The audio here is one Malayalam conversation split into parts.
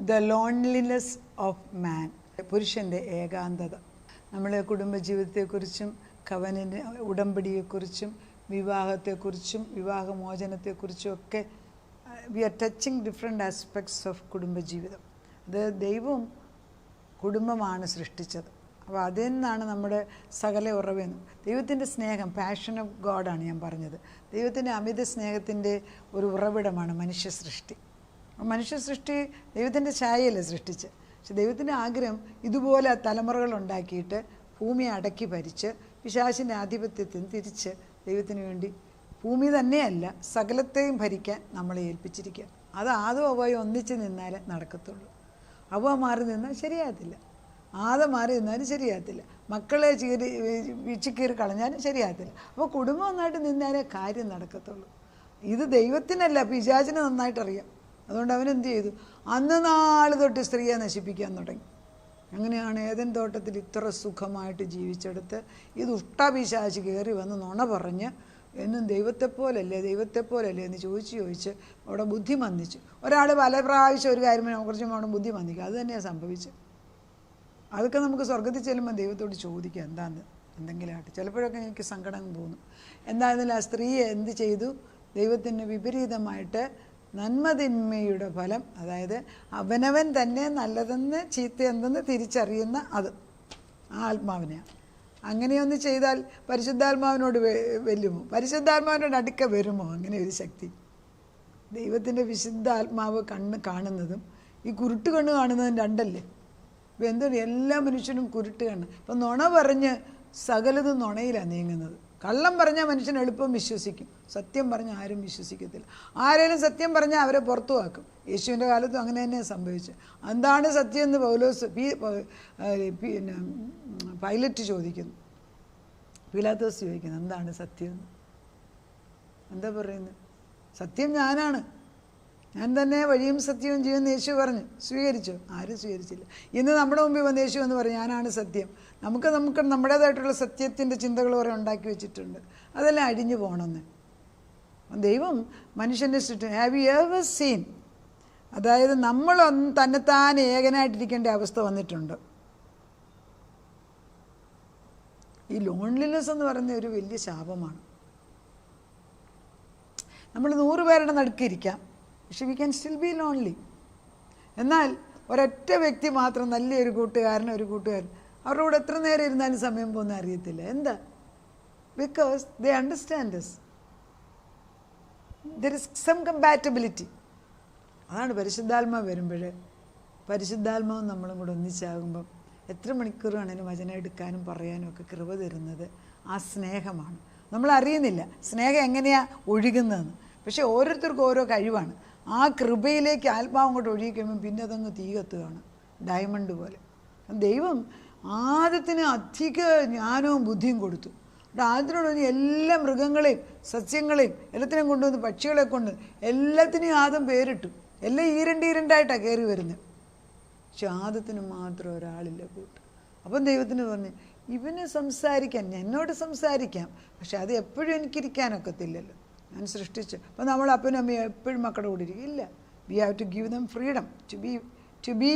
ദ ലോൺലിനെസ് ഓഫ് മാൻ, പുരുഷൻ്റെ ഏകാന്തത. നമ്മളെ കുടുംബജീവിതത്തെക്കുറിച്ചും കവനൻ്റെ ഉടമ്പടിയെക്കുറിച്ചും വിവാഹത്തെക്കുറിച്ചും വിവാഹമോചനത്തെക്കുറിച്ചും ഒക്കെ we are touching different aspects of കുടുംബജീവിതം. അത് ദൈവം കുടുംബമാണ് സൃഷ്ടിച്ചത്. അപ്പോൾ അതിൽ നിന്നാണ് നമ്മുടെ സകല ഉറവെന്നും. ദൈവത്തിൻ്റെ സ്നേഹം, പാഷൻ ഓഫ് ഗോഡാണ് ഞാൻ പറഞ്ഞത്. ദൈവത്തിൻ്റെ അമിത സ്നേഹത്തിൻ്റെ ഒരു ഉറവിടമാണ് മനുഷ്യ സൃഷ്ടി. മനുഷ്യ സൃഷ്ടി ദൈവത്തിൻ്റെ ഛായയല്ലേ സൃഷ്ടിച്ച്. പക്ഷെ ദൈവത്തിൻ്റെ ആഗ്രഹം ഇതുപോലെ തലമുറകൾ ഉണ്ടാക്കിയിട്ട് ഭൂമിയെ അടക്കി ഭരിച്ച് പിശാചിൻ്റെ ആധിപത്യത്തിൽ തിരിച്ച് ദൈവത്തിന് വേണ്ടി ഭൂമി തന്നെയല്ല സകലത്തെയും ഭരിക്കാൻ നമ്മളെ ഏൽപ്പിച്ചിരിക്കുക. അത് ആദവും ഹവ്വയും ഒന്നിച്ച് നിന്നാലേ നടക്കത്തുള്ളൂ. ഹവ്വ മാറി നിന്നാൽ ശരിയാകത്തില്ല, ആദം മാറി നിന്നാലും ശരിയാകത്തില്ല, മക്കളെ വീഴ്ചക്കീറി കളഞ്ഞാലും ശരിയാകത്തില്ല. അപ്പോൾ കുടുംബം നന്നായിട്ട് നിന്നാലേ കാര്യം നടക്കത്തുള്ളൂ. ഇത് ദൈവത്തിനല്ല, പിശാചിന് നന്നായിട്ടറിയാം. അതുകൊണ്ട് അവനെന്ത് ചെയ്തു? അന്ന് നാൾ തൊട്ട് സ്ത്രീയെ നശിപ്പിക്കാൻ തുടങ്ങി. അങ്ങനെയാണ് ഏദൻ തോട്ടത്തിൽ ഇത്ര സുഖമായിട്ട് ജീവിച്ചെടുത്ത് ഈ ദുഷ്ടപിശാച് കയറി വന്ന് നുണ പറഞ്ഞ് എന്നും ദൈവത്തെപ്പോലല്ലേ എന്ന് ചോദിച്ച് അവിടെ ബുദ്ധി മന്ദിച്ചു. ഒരാൾ പല പ്രാവശ്യം ഒരു കാര്യം കുറച്ചും അവിടെ ബുദ്ധി മന്ദിക്കുക, അത് തന്നെയാണ് സംഭവിച്ചത്. അതൊക്കെ നമുക്ക് സ്വർഗത്തിൽ ചെല്ലുമ്പോൾ ദൈവത്തോട് ചോദിക്കുക എന്താണെന്ന്, എന്തെങ്കിലും ആയിട്ട്. ചിലപ്പോഴൊക്കെ എനിക്ക് സങ്കടം തോന്നും. എന്തായിരുന്നാലും ആ സ്ത്രീയെ എന്ത് ചെയ്തു? ദൈവത്തിന് വിപരീതമായിട്ട് നന്മതിന്മയുടെ ഫലം, അതായത് അവനവൻ തന്നെ നല്ലതെന്ന് ചീത്ത എന്തെന്ന് തിരിച്ചറിയുന്ന അത്, ആ ആത്മാവിനെയാണ്. അങ്ങനെയൊന്ന് ചെയ്താൽ പരിശുദ്ധാത്മാവിനോട് വെല്ലുമോ? പരിശുദ്ധാത്മാവിനോട് അടുക്ക വരുമോ അങ്ങനെ ഒരു ശക്തി? ദൈവത്തിൻ്റെ വിശുദ്ധ ആത്മാവ് കണ്ണ് കാണുന്നതും ഈ കുരുട്ട് കണ്ണ് കാണുന്നതും രണ്ടല്ലേ? ഇപ്പം എന്താണ് എല്ലാ മനുഷ്യനും കുരുട്ട് കണ്ണ്. ഇപ്പം നുണ പറഞ്ഞ് സകലതും നുണയിലാണ് നീങ്ങുന്നത്. കള്ളം പറഞ്ഞാൽ മനുഷ്യൻ എളുപ്പം വിശ്വസിക്കും, സത്യം പറഞ്ഞാൽ ആരും വിശ്വസിക്കത്തില്ല. ആരെങ്കിലും സത്യം പറഞ്ഞാൽ അവരെ പുറത്തുവാക്കും. യേശുവിൻ്റെ കാലത്തും അങ്ങനെ തന്നെയാണ് സംഭവിച്ചത്. എന്താണ് സത്യം എന്ന് പൈലറ്റ് ചോദിക്കുന്നു, പീലാത്തോസ് ചോദിക്കുന്നു എന്താണ് സത്യം എന്ന്. എന്താ പറയുന്നത്? സത്യം ഞാനാണ്, ഞാൻ തന്നെ വഴിയും സത്യവും ജീവൻ യേശു പറഞ്ഞു. സ്വീകരിച്ചോ? ആരും സ്വീകരിച്ചില്ല. ഇന്ന് നമ്മുടെ മുമ്പിൽ വന്ന് യേശു എന്ന് പറയും ഞാനാണ് സത്യം. നമുക്ക് നമ്മുടേതായിട്ടുള്ള സത്യത്തിൻ്റെ ചിന്തകൾ കുറേ ഉണ്ടാക്കി വെച്ചിട്ടുണ്ട്, അതെല്ലാം അഴിഞ്ഞു പോകണമെന്ന്. ദൈവം മനുഷ്യൻ്റെ സൃഷ്ടി ഹാവ് യു എവർ സീൻ, അതായത് നമ്മളൊന്ന് തന്നെത്താൻ ഏകനായിട്ടിരിക്കേണ്ട അവസ്ഥ വന്നിട്ടുണ്ട്. ഈ ലോൺലിനെസ് എന്ന് പറയുന്ന ഒരു വലിയ ശാപമാണ്. നമ്മൾ 100 പേരുടെ നടുക്കിരിക്കാം, പക്ഷെ we can still B lonely. എന്നാൽ ഒരൊറ്റ വ്യക്തി മാത്രം, നല്ലൊരു കൂട്ടുകാരൻ, അവരുടെ കൂടെ എത്ര നേരം ഇരുന്നാലും സമയം പോകുന്ന അറിയത്തില്ല. എന്താ? Because they understand us. There is some compatibility. അതാണ് പരിശുദ്ധാത്മാവ് വരുമ്പോൾ, പരിശുദ്ധാത്മാവും നമ്മളും കൂടെ ഒന്നിച്ചാകുമ്പം എത്ര മണിക്കൂർ വേണേലും വചനം എടുക്കാനും പറയാനും ഒക്കെ കൃപ തരുന്നത് ആ സ്നേഹമാണ്. നമ്മളറിയുന്നില്ല സ്നേഹം എങ്ങനെയാണ് ഒഴുകുന്നതെന്ന്. പക്ഷേ ഓരോരുത്തർക്കും ഓരോ കഴിവാണ്. ആ കൃപയിലേക്ക് ആത്മാവും കൊണ്ട് ഒഴുകിക്കുമ്പം പിന്നെ അതങ്ങ് തീ കത്തുകയാണ്, ഡയമണ്ട് പോലെ. ദൈവം ആദത്തിന് അധിക ജ്ഞാനവും ബുദ്ധിയും കൊടുത്തു. ആദത്തിനോട് എല്ലാ മൃഗങ്ങളെയും സസ്യങ്ങളെയും എല്ലാത്തിനെയും കൊണ്ടുവന്ന്, പക്ഷികളെ കൊണ്ട് എല്ലാത്തിനെയും ആദം പേരിട്ടു. എല്ലാം ഈരണ്ടായിട്ടാണ് കയറി വരുന്നത്. പക്ഷെ ആദത്തിന് മാത്രം ഒരാളില്ല കൂട്ട്. അപ്പം ദൈവത്തിന് പറഞ്ഞു ഇവന് സംസാരിക്കാൻ, എന്നോട് സംസാരിക്കാം, പക്ഷെ അത് എപ്പോഴും എനിക്കിരിക്കാനൊക്കത്തില്ലല്ലോ, ഞാൻ സൃഷ്ടിച്ചു. അപ്പം നമ്മൾ അപ്പനും അമ്മയും എപ്പോഴും മക്കളുടെ കൂടെ ഇരിക്കും? ഇല്ല. We have to give them freedom to be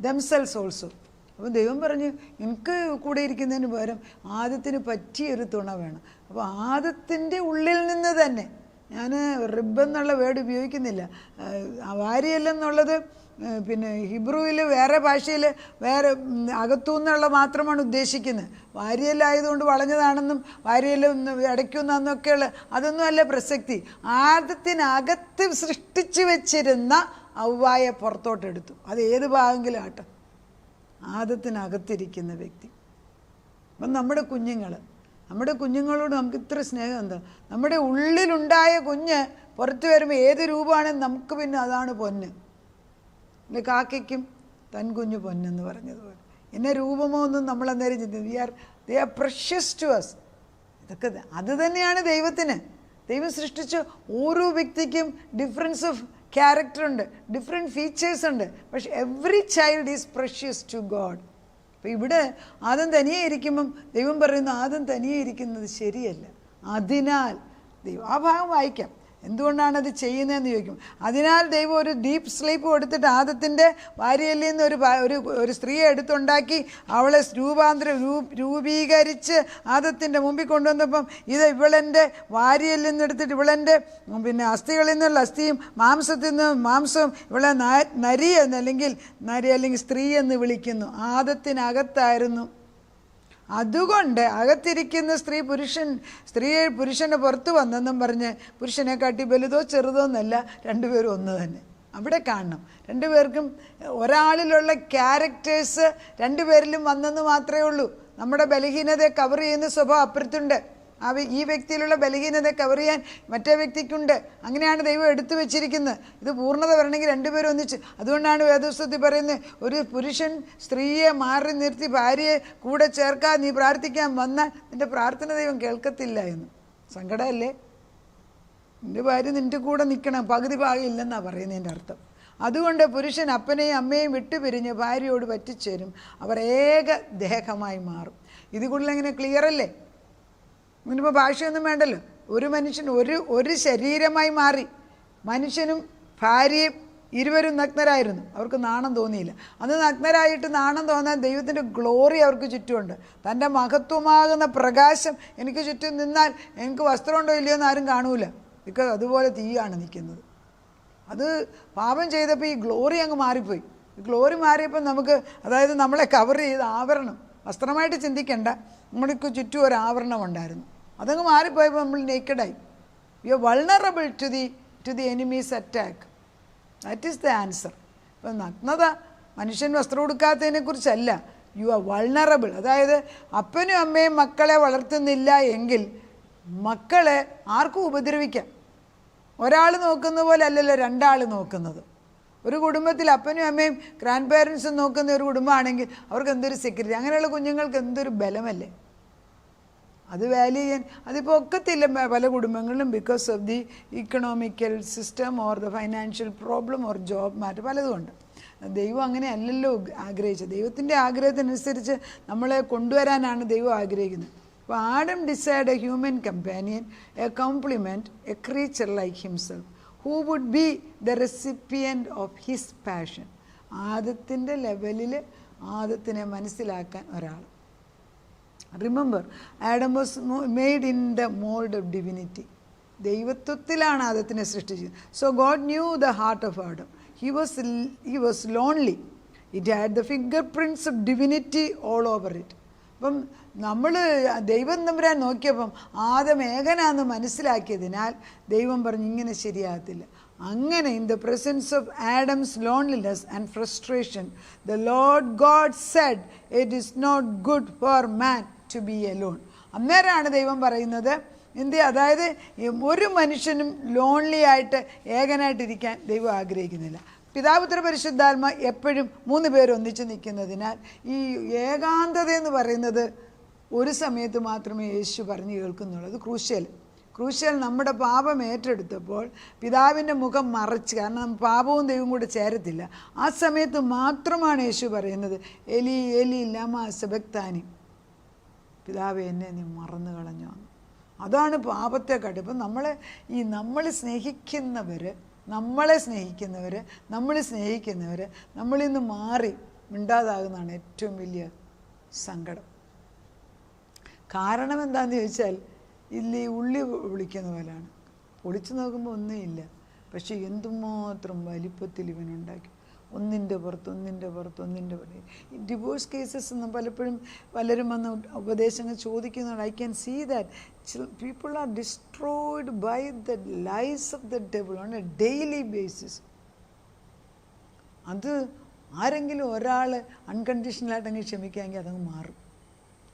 themselves also. അപ്പം ദൈവം പറഞ്ഞു എനിക്ക് കൂടെ ഇരിക്കുന്നതിന് പകരം ആദത്തിന് പറ്റിയൊരു തുണ വേണം. അപ്പോൾ ആദത്തിൻ്റെ ഉള്ളിൽ നിന്ന് തന്നെ, ഞാൻ റിബ് എന്നുള്ള വേർഡ് ഉപയോഗിക്കുന്നില്ല, വാരിയല്ലെന്നുള്ളത് പിന്നെ ഹിബ്രുവിൽ വേറെ ഭാഷയിൽ വേറെ അകത്തുനിന്നുള്ള മാത്രമാണ് ഉദ്ദേശിക്കുന്നത്. വാരിയല്ലായതുകൊണ്ട് വളഞ്ഞതാണെന്നും വാരിയലും ഇടയ്ക്കുന്നൊക്കെയുള്ള അതൊന്നും അല്ല പ്രസക്തി. ആദത്തിനകത്ത് സൃഷ്ടിച്ചു വെച്ചിരുന്ന ഔവായെ പുറത്തോട്ടെടുത്തു. അത് ഏത് ഭാഗമെങ്കിലും ആട്ടെ, ആദത്തിനകത്തിരിക്കുന്ന വ്യക്തി. അപ്പം നമ്മുടെ കുഞ്ഞുങ്ങളോട് നമുക്ക് ഇത്ര സ്നേഹം എന്താ? നമ്മുടെ ഉള്ളിലുണ്ടായ കുഞ്ഞ് പുറത്ത് വരുമ്പോൾ ഏത് രൂപമാണെന്ന് നമുക്ക് പിന്നെ അതാണ് പൊന്ന്. അല്ലെ, കാക്കയ്ക്കും തൻ കുഞ്ഞു പൊന്നെന്ന് പറഞ്ഞതുപോലെ എന്നെ രൂപമോ ഒന്നും നമ്മൾ അന്നേരം ചിന്തിക്കും. They are precious to us. ഇതൊക്കെ അത് തന്നെയാണ് ദൈവത്തിന്. ദൈവം സൃഷ്ടിച്ച ഓരോ വ്യക്തിക്കും ഡിഫറൻസ് ഓഫ് ക്യാരക്ടർ ഉണ്ട്, ഡിഫറെൻറ്റ് ഫീച്ചേഴ്സ് ഉണ്ട്. പക്ഷെ every child is precious to God. അപ്പോൾ ഇവിടെ ആദം തനിയെ ഇരിക്കുമ്പം ദൈവം പറയുന്നു ആദം തനിയെ ഇരിക്കുന്നത് ശരിയല്ല, അതിനാൽ ദൈവം ആ ഭാഗം വായിക്കാം. എന്തുകൊണ്ടാണ് അത് ചെയ്യുന്നതെന്ന് ചോദിക്കും. അതിനാൽ ദൈവം ഒരു ഡീപ്പ് സ്ലീപ്പ് കൊടുത്തിട്ട് ആദത്തിൻ്റെ ഭാര്യയിൽ നിന്ന് ഒരു സ്ത്രീയെ എടുത്തുണ്ടാക്കി അവളെ രൂപീകരിച്ച് ആദത്തിൻ്റെ മുമ്പിൽ കൊണ്ടുവന്നപ്പം ഇത് ഇവളെൻ്റെ ഭാര്യയിൽ നിന്നെടുത്തിട്ട് ഇവളെൻ്റെ അസ്ഥികളിൽ നിന്നുള്ള അസ്ഥിയും മാംസത്തിൽ നിന്ന് മാംസവും ഇവളെ നരി അല്ലെങ്കിൽ സ്ത്രീ എന്ന് വിളിക്കുന്നു. ആദത്തിനകത്തായിരുന്നു. അതുകൊണ്ട് അകത്തിരിക്കുന്ന സ്ത്രീയെ പുരുഷന് പുറത്തു വന്നെന്നും പറഞ്ഞ് പുരുഷനെ കാട്ടി വലുതോ ചെറുതോ എന്നല്ല, രണ്ടുപേരും ഒന്ന് തന്നെ. അവിടെ കാണണം രണ്ടുപേർക്കും ഒരാളിലുള്ള ക്യാരക്ടേഴ്സ് രണ്ടുപേരിലും വന്നെന്ന് മാത്രമേ ഉള്ളൂ. നമ്മുടെ ബലഹീനതയെ കവർ ചെയ്യുന്ന സ്വഭാവം അപ്പുറത്തുണ്ട്. ഈ വ്യക്തിയിലുള്ള ബലഹീനതയെ കവർ ചെയ്യാൻ മറ്റേ വ്യക്തിക്കുണ്ട്. അങ്ങനെയാണ് ദൈവം എടുത്തു വെച്ചിരിക്കുന്നത്. ഇത് പൂർണ്ണത വരണമെങ്കിൽ രണ്ടുപേരും ഒന്നിച്ച്. അതുകൊണ്ടാണ് വേദപുസ്തകത്തിൽ പറയുന്നത്, ഒരു പുരുഷൻ സ്ത്രീയെ മാറി നിർത്തി ഭാര്യയെ കൂടെ ചേർക്കാൻ നീ പ്രാർത്ഥിക്കാൻ വന്നാൽ നിൻ്റെ പ്രാർത്ഥന ദൈവം കേൾക്കത്തില്ല എന്ന്. സങ്കടമല്ലേ? നിൻ്റെ ഭാര്യ നിൻ്റെ കൂടെ നിൽക്കണം, പകുതി ഭാഗമില്ലെന്നാണ് പറയുന്നതിൻ്റെ അർത്ഥം. അതുകൊണ്ട് പുരുഷൻ അപ്പനെയും അമ്മയും വിട്ടുപിരിഞ്ഞ് ഭാര്യയോട് പറ്റിച്ചേരും, അവർ ഏക ദേഹമായി മാറും. ഇത് കൂടുതൽ എങ്ങനെ ക്ലിയർ അല്ലേ? ഇനിയിപ്പോൾ ഭാഷയൊന്നും വേണ്ടല്ലോ. ഒരു മനുഷ്യൻ ഒരു ശരീരമായി മാറി. മനുഷ്യനും ഭാര്യയും ഇരുവരും നഗ്നരായിരുന്നു. അവർക്ക് നാണം തോന്നിയില്ല. അന്ന് നഗ്നരായിട്ട് നാണം തോന്നാൻ ദൈവത്തിൻ്റെ ഗ്ലോറി അവർക്ക് ചുറ്റുമുണ്ട്. തൻ്റെ മഹത്വമാകുന്ന പ്രകാശം എനിക്ക് ചുറ്റും നിന്നാൽ എനിക്ക് വസ്ത്രമുണ്ടോ ഇല്ലയോ എന്ന് ആരും കാണൂല. ബിക്കോസ് അതുപോലെ തീയാണ് നിൽക്കുന്നത്. അത് പാപം ചെയ്തപ്പോൾ ഈ ഗ്ലോറി അങ്ങ് മാറിപ്പോയി. ഈ ഗ്ലോറി മാറിയപ്പോൾ നമുക്ക്, അതായത് നമ്മളെ കവർ ചെയ്ത് ആവരണം, വസ്ത്രമായിട്ട് ചിന്തിക്കേണ്ട, നമ്മൾക്ക് ചുറ്റും ഒരു ആവരണം ഉണ്ടായിരുന്നു. അതങ്ങ് മാറിപ്പോയപ്പോൾ നമ്മൾ നേക്കഡായി. You are vulnerable to the enemies attack. That is the answer. ഇപ്പം നഗ്നത മനുഷ്യൻ വസ്ത്രം കൊടുക്കാത്തതിനെ കുറിച്ചല്ല. You are vulnerable. അതായത് അപ്പനും അമ്മയും മക്കളെ വളർത്തുന്നില്ല എങ്കിൽ മക്കളെ ആർക്കും ഉപദ്രവിക്കാം. ഒരാൾ നോക്കുന്ന പോലെ അല്ലല്ലോ രണ്ടാൾ നോക്കുന്നത്. ഒരു കുടുംബത്തിൽ അപ്പനും അമ്മയും ഗ്രാൻഡ് പേരൻസും നോക്കുന്ന ഒരു കുടുംബമാണെങ്കിൽ അവർക്ക് എന്തൊരു സെക്യൂരിറ്റി. അങ്ങനെയുള്ള കുഞ്ഞുങ്ങൾക്ക് എന്തൊരു ബലമല്ലേ. അത് വാല്യൂ ചെയ്യാൻ അതിപ്പോൾ ഒക്കത്തില്ല പല കുടുംബങ്ങളിലും, because of the economical system or the financial problem or job matter പലതുമുണ്ട്. ദൈവം അങ്ങനെ അല്ലല്ലോ ആഗ്രഹിച്ചത്. ദൈവത്തിൻ്റെ ആഗ്രഹത്തിനനുസരിച്ച് നമ്മളെ കൊണ്ടുവരാനാണ് ദൈവം ആഗ്രഹിക്കുന്നത്. അപ്പോൾ Adam decide a human companion, a complement, a creature like himself who would be the recipient of his passion. ആദത്തിൻ്റെ ലെവലിൽ ആദത്തിനെ മനസ്സിലാക്കാൻ ഒരാൾ. Remember, Adam was made in the mould of divinity. ദൈവത്വത്തിലാണ് ആദത്തിനെ സൃഷ്ടിച്ചത്. So God knew the heart of Adam. He was lonely. It had the fingerprints of divinity all over it. അപ്പം നമ്മൾ ദൈവം തമ്പുരാൻ നോക്കിയപ്പം ആദം ഏകനാന്ന് മനസ്സിലാക്കിയതിനാൽ ദൈവം പറഞ്ഞു ഇങ്ങനെ ശരിയാകത്തില്ല. അങ്ങനെ in the presence of Adam's loneliness and frustration the Lord God said it is not good for man to be alone. അന്നേരമാണ് ദൈവം പറയുന്നത് അതായത് ഒരു മനുഷ്യനും ലോൺലി ആയിട്ട് ഏകനായിട്ടിരിക്കാൻ ദൈവം ആഗ്രഹിക്കുന്നില്ല. പിതാപുത്ര പരിശുദ്ധാത്മ എപ്പോഴും 3 പേര് ഒന്നിച്ച് നിൽക്കുന്നതിനാൽ ഈ ഏകാന്തത എന്ന് പറയുന്നത് ഒരു സമയത്ത് മാത്രമേ യേശു പറഞ്ഞു കേൾക്കുന്നുള്ളൂ. അത് ക്രൂഷ്യൽ നമ്മുടെ പാപം ഏറ്റെടുത്തപ്പോൾ പിതാവിൻ്റെ മുഖം മറച്ച്, കാരണം പാപവും ദൈവവും കൂടെ ചേരത്തില്ല. ആ സമയത്ത് മാത്രമാണ് യേശു പറയുന്നത് എലി എലി ലമാ സബക്താനി, പിതാവേ എന്നെ നീ മറന്നു കളഞ്ഞോ. അതാണ് പാപത്തെ കാട്ടി. ഇപ്പം നമ്മളെ സ്നേഹിക്കുന്നവർ നമ്മളിൽ നിന്ന് മാറി മിണ്ടാതാകുന്നതാണ് ഏറ്റവും വലിയ സങ്കടം. കാരണം എന്താണെന്ന് ചോദിച്ചാൽ ഈ ഉള്ളി പൊളിക്കുന്ന പോലെയാണ്. പൊളിച്ചു നോക്കുമ്പോൾ ഒന്നുമില്ല, പക്ഷേ എന്തുമാത്രം വലിപ്പത്തിൽ ഇവനുണ്ടാക്കി. ഒന്നിൻ്റെ പുറത്ത്. ഈ ഡിവോഴ്സ് കേസസ് ഒന്നും പലരും വന്ന് ഉപദേശങ്ങൾ ചോദിക്കുന്നുണ്ട്. I can see that people are destroyed by the lies of the devil on a daily basis. അത് ആരെങ്കിലും ഒരാൾ അൺകണ്ടീഷണലായിട്ടങ്ങ് ക്ഷമിക്കാമെങ്കിൽ അതങ്ങ് മാറും.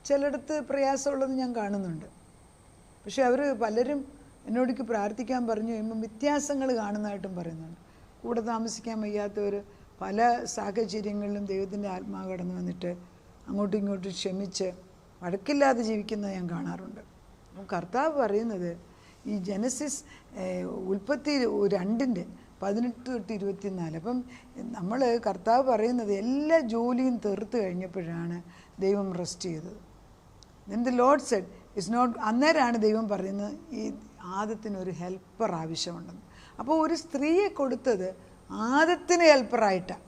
ചിലയിടത്ത് പ്രയാസമുള്ളത് ഞാൻ കാണുന്നുണ്ട്. പക്ഷെ പലരും എന്നോടേക്ക് പ്രാർത്ഥിക്കാൻ പറഞ്ഞു കഴിയുമ്പം വ്യത്യാസങ്ങൾ കാണുന്നതായിട്ടും പറയുന്നുണ്ട്. കൂടെ താമസിക്കാൻ വയ്യാത്തവർ പല സാഹചര്യങ്ങളിലും ദൈവത്തിൻ്റെ ആത്മാവ് കടന്നു വന്നിട്ട് അങ്ങോട്ടും ഇങ്ങോട്ടും ക്ഷമിച്ച് വഴക്കില്ലാതെ ജീവിക്കുന്നത് ഞാൻ കാണാറുണ്ട്. അപ്പം കർത്താവ് പറയുന്നത് ഈ ജനസിസ് ഉൽപ്പത്തി 2:18-24. അപ്പം കർത്താവ് പറയുന്നത് എല്ലാ ജോലിയും തീർത്ത് കഴിഞ്ഞപ്പോഴാണ് ദൈവം റെസ്റ്റ് ചെയ്തത്. Then the Lord said, it's not. അന്നേരമാണ് ദൈവം പറയുന്നത് ഈ ആദത്തിനൊരു ഹെൽപ്പർ ആവശ്യമുണ്ടെന്ന്. അപ്പോൾ ഒരു സ്ത്രീയെ കൊടുത്തത് ആദത്തിന് ഹെൽപ്പറായിട്ടാണ്.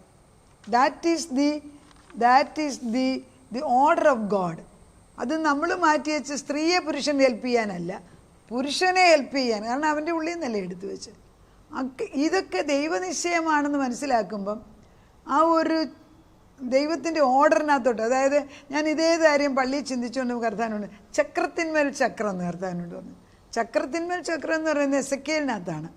That is the order of God. അത് നമ്മൾ മാറ്റി വെച്ച് സ്ത്രീയെ പുരുഷൻ ഹെൽപ്പ് ചെയ്യാനല്ല, പുരുഷനെ ഹെൽപ്പ് ചെയ്യാൻ. കാരണം അവൻ്റെ ഉള്ളിൽ നിന്നല്ലേ എടുത്തു വെച്ച്. ഇതൊക്കെ ദൈവനിശ്ചയമാണെന്ന് മനസ്സിലാക്കുമ്പം ആ ഒരു ദൈവത്തിൻ്റെ ഓർഡറിനകത്തോട്ട്, അതായത് ഞാൻ ഇതേ കാര്യം പള്ളിയിൽ ചിന്തിച്ചുകൊണ്ട് കർത്താനുണ്ട്, ചക്രത്തിന്മേൽ ചക്രം എന്ന് കർത്താനുണ്ട് വന്നു. ചക്രത്തിന്മേൽ ചക്രം എന്ന് പറയുന്നത് എസെക്കിയേലിനകത്താണ്.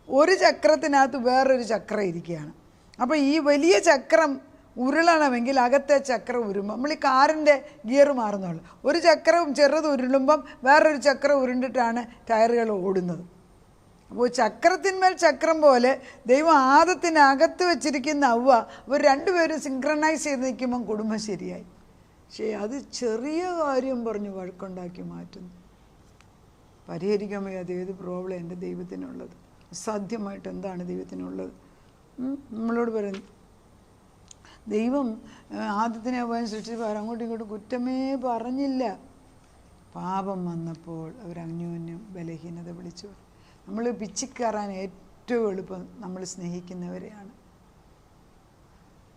ഒരു ചക്രത്തിനകത്ത് വേറൊരു ചക്രം ഇരിക്കുകയാണ്. അപ്പോൾ ഈ വലിയ ചക്രം ഉരുളണമെങ്കിൽ അകത്തെ ചക്രം ഉരുമ്പം, നമ്മൾ ഈ കാറിൻ്റെ ഗിയർ മാറുന്നുള്ളൂ. ഒരു ചക്രവും ചെറുത് ഉരുളുമ്പം വേറൊരു ചക്രം ഉരുണ്ടിട്ടാണ് ടയറുകൾ ഓടുന്നത്. അപ്പോൾ ചക്രത്തിന്മേൽ ചക്രം പോലെ ദൈവം ആദത്തിനകത്ത് വെച്ചിരിക്കുന്ന അവ അവർ രണ്ടുപേരും സിങ്ക്രണൈസ് ചെയ്ത് നിൽക്കുമ്പം കുടുംബം ശരിയായി. പക്ഷേ അത് ചെറിയ കാര്യം പറഞ്ഞ് വഴക്കുണ്ടാക്കി മാറ്റുന്നു. പരിഹരിക്കാൻ വയ്യാതെ ഏത് പ്രോബ്ലം എൻ്റെ ദൈവത്തിനുള്ളത്? അസാധ്യമായിട്ട് എന്താണ് ദൈവത്തിനുള്ളത്? നമ്മളോട് പറയുന്നു, ദൈവം ആദത്തിനെ അവൻ സൃഷ്ടിച്ചപ്പോൾ അങ്ങോട്ടും ഇങ്ങോട്ടും കുറ്റമേ പറഞ്ഞില്ല. പാപം വന്നപ്പോൾ അവർ അന്യോന്യം ബലഹീനത വിളിച്ചു. നമ്മൾ പിച്ചിക്കയറാൻ ഏറ്റവും എളുപ്പം നമ്മൾ സ്നേഹിക്കുന്നവരെയാണ്.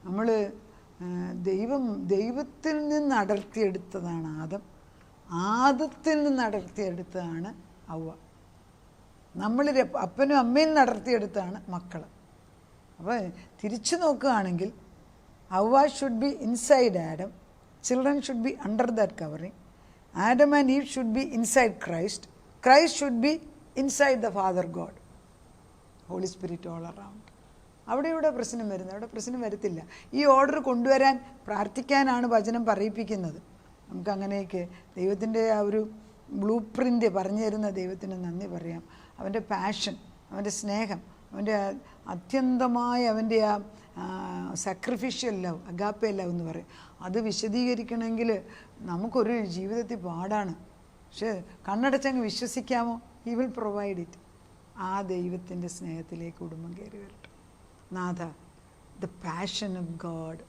നമ്മൾ ദൈവത്തിൽ നിന്ന് അടർത്തിയെടുത്തതാണ് ആദം, ആദത്തിൽ നിന്ന് അടർത്തിയെടുത്തതാണ് ഹവ്വ. നമ്മൾ അപ്പനും അമ്മയിൽ നിന്ന് അടർത്തിയെടുത്താണ് മക്കൾ. അപ്പോൾ തിരിച്ചു നോക്കുകയാണെങ്കിൽ Hawwa should be inside Adam, children should be under that covering. Adam and Eve should be inside Christ, Christ should be inside the Father God, Holy Spirit all around. അവിടെ ഇവിടെ പ്രശ്നം വരുന്നത്, അവിടെ പ്രശ്നം വരത്തില്ല. ഈ ഓർഡർ കൊണ്ടുവരാൻ പ്രാർത്ഥിക്കാനാണ് വചനം പറയിപ്പിക്കുന്നത്. നമുക്കങ്ങനെയൊക്കെ ദൈവത്തിൻ്റെ ആ ഒരു ബ്ലൂ പ്രിൻ്റ് പറഞ്ഞു തരുന്ന ദൈവത്തിന് നന്ദി പറയാം. അവൻ്റെ പാഷൻ, അവൻ്റെ സ്നേഹം, അവൻ്റെ അത്യന്തമായ അവൻ്റെ ആ സാക്രിഫിഷ്യൽ ലവ്, അഗാപ്പെ ലവ് എന്ന് പറയും. അത് വിശദീകരിക്കണമെങ്കിൽ നമുക്കൊരു ജീവിതത്തിൽ പാടാണ്. പക്ഷേ കണ്ണടച്ചങ്ങ് വിശ്വസിക്കാമോ? He will provide it. ആ ദൈവത്തിൻ്റെ സ്നേഹത്തിലേക്ക് കുടുംബം കയറി വരട്ടെ. നാഥ, ദ പാഷൻ ഓഫ് ഗോഡ്,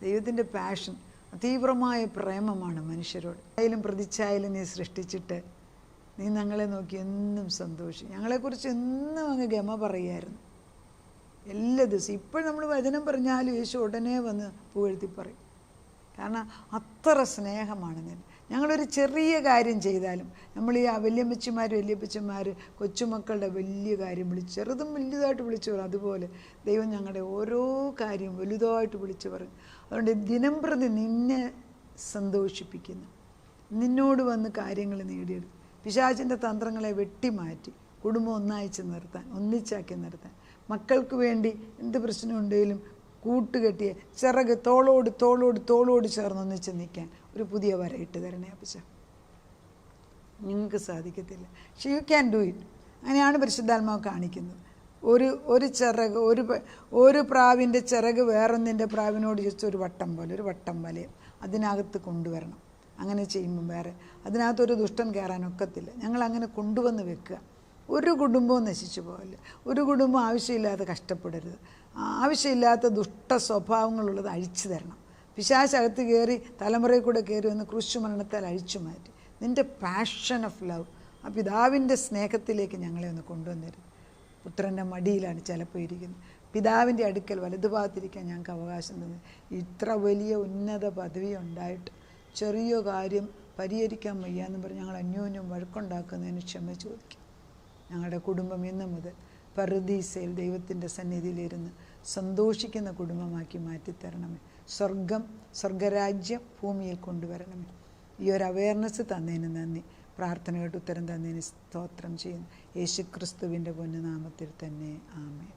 ദൈവത്തിൻ്റെ പാഷൻ, തീവ്രമായ പ്രേമമാണ് മനുഷ്യരോട്. ആയാലും പ്രതിച്ഛായാലും നീ സൃഷ്ടിച്ചിട്ട് നീ ഞങ്ങളെ നോക്കി എന്നും സന്തോഷിക്കും. ഞങ്ങളെക്കുറിച്ച് എന്നും അങ്ങ് ഗമ പറയുമായിരുന്നു എല്ലാ ദിവസവും. ഇപ്പോഴും നമ്മൾ വചനം പറഞ്ഞാലും യേശു ഉടനെ വന്ന് പുകഴ്ത്തി പറയും. കാരണം അത്ര സ്നേഹമാണ് ഞാൻ. ഞങ്ങളൊരു ചെറിയ കാര്യം ചെയ്താലും നമ്മൾ ഈ വല്യപ്പച്ചന്മാർ കൊച്ചുമക്കളുടെ വലിയ കാര്യം ചെറുതും വലുതായിട്ട് വിളിച്ചു പറയും. അതുപോലെ ദൈവം ഞങ്ങളുടെ ഓരോ കാര്യം വലുതായിട്ട് വിളിച്ചു പറയും. അതുകൊണ്ട് ദിനം പ്രതി നിന്നെ സന്തോഷിപ്പിക്കുന്നു, നിന്നോട് വന്ന് കാര്യങ്ങൾ നേടിയെടുക്കും. പിശാചിൻ്റെ തന്ത്രങ്ങളെ വെട്ടിമാറ്റി കുടുംബം ഒന്നിച്ചാക്കി നിർത്താൻ, മക്കൾക്ക് വേണ്ടി എന്ത് പ്രശ്നമുണ്ടെങ്കിലും കൂട്ടുകെട്ടിയ ചിറക് തോളോട് ചേർന്നൊന്നിച്ച് നിൽക്കാൻ ഒരു പുതിയ വരയിട്ട് തരണേ അപ്പച്ച. നിങ്ങൾക്ക് സാധിക്കത്തില്ല, പക്ഷെ യു ക്യാൻ ഡു ഇറ്റ്. അങ്ങനെയാണ് പരിശുദ്ധാത്മാവ് കാണിക്കുന്നത്. ഒരു ചിറക്, ഒരു പ്രാവിൻ്റെ ചിറക് വേറൊന്നിൻ്റെ പ്രാവിനോട് ജസ്റ്റ് ഒരു വട്ടം പോലെ, ഒരു വട്ടം വലയം അതിനകത്ത് കൊണ്ടുവരണം. അങ്ങനെ ചെയ്യുമ്പം അതിനകത്തൊരു ദുഷ്ടൻ കയറാനൊക്കത്തില്ല. ഞങ്ങളങ്ങനെ കൊണ്ടുവന്ന് വെക്കുക. ഒരു കുടുംബവും നശിച്ചു പോകല്ല, ഒരു കുടുംബം ആവശ്യമില്ലാതെ കഷ്ടപ്പെടരുത്. ആവശ്യമില്ലാത്ത ദുഷ്ട സ്വഭാവങ്ങളുള്ളത് അഴിച്ചു തരണം. പിശാചകത്ത് കയറി തലമുറയിൽ കൂടെ കയറി വന്ന് ക്രൂശ് മരണത്താൽ അഴിച്ചു മാറ്റി നിൻ്റെ പാഷൻ ഓഫ് ലവ്, ആ പിതാവിൻ്റെ സ്നേഹത്തിലേക്ക് ഞങ്ങളെ ഒന്ന് കൊണ്ടുവന്നരുത്. പുത്രൻ്റെ മടിയിലാണ് ചിലപ്പോൾ ഇരിക്കുന്നത്, പിതാവിൻ്റെ അടുക്കൽ വലതുഭാഗത്തിരിക്കാൻ ഞങ്ങൾക്ക് അവകാശം തന്നു. ഇത്ര വലിയ ഉന്നത പദവി ഉണ്ടായിട്ട് ചെറിയ കാര്യം പരിഹരിക്കാൻ വയ്യാന്ന് പറഞ്ഞ് ഞങ്ങൾ അന്യോന്യം വഴക്കുണ്ടാക്കുന്നതിന് ക്ഷമ ചോദിക്കും. ഞങ്ങളുടെ കുടുംബം ഇന്ന് മുതൽ പറുദീസയിൽ ദൈവത്തിൻ്റെ സന്നിധിയിലിരുന്ന് സന്തോഷിക്കുന്ന കുടുംബമാക്കി മാറ്റിത്തരണമേ. സ്വർഗരാജ്യം ഭൂമിയിൽ കൊണ്ടുവരണമേ. ഈ ഒരു അവയർനെസ് തന്നതിന് നന്ദി. പ്രാർത്ഥനയായിട്ട് ഉത്തരം തന്നതിന് സ്തോത്രം ചെയ്യുന്നു. യേശുക്രിസ്തുവിൻ്റെ പൊന്നുനാമത്തിൽ തന്നെ ആമേൻ.